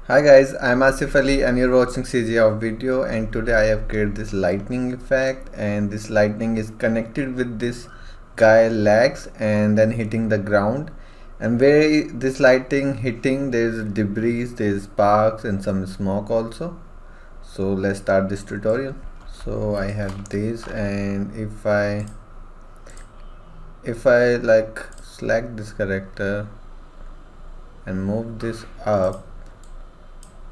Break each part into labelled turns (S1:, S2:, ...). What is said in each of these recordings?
S1: Hi guys, I'm Asif Ali and you're watching CGHOW video, and today I have created this lightning effect, and this lightning is connected with this guy legs and then hitting the ground, and where this lighting hitting there is debris, there is sparks and some smoke also. So let's start this tutorial. So I have this, and if I like select this character and move this up,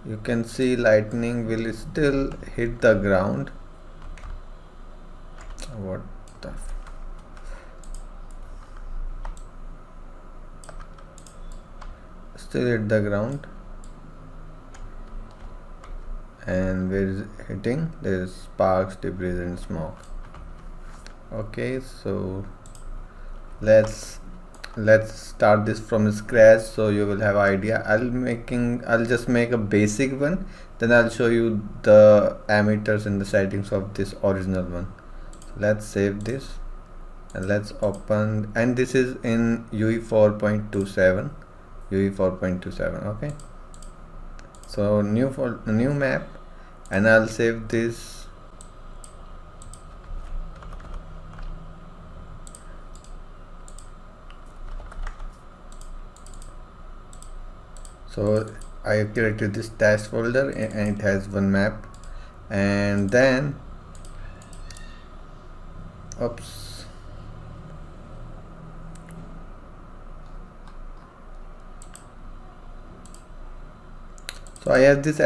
S1: you can see lightning will still hit the ground. What the still hit the ground, and where is hitting there is sparks, debris and smoke. Okay, so let's start this from scratch so you will have idea. I'll just make a basic one, then I'll show you the emitters and the settings of this original one. So let's save this and let's open, and this is in UE4.27 UE4.27. okay, so new map, and I'll save this. So I have created this test folder and it has one map, and then oops, so I have this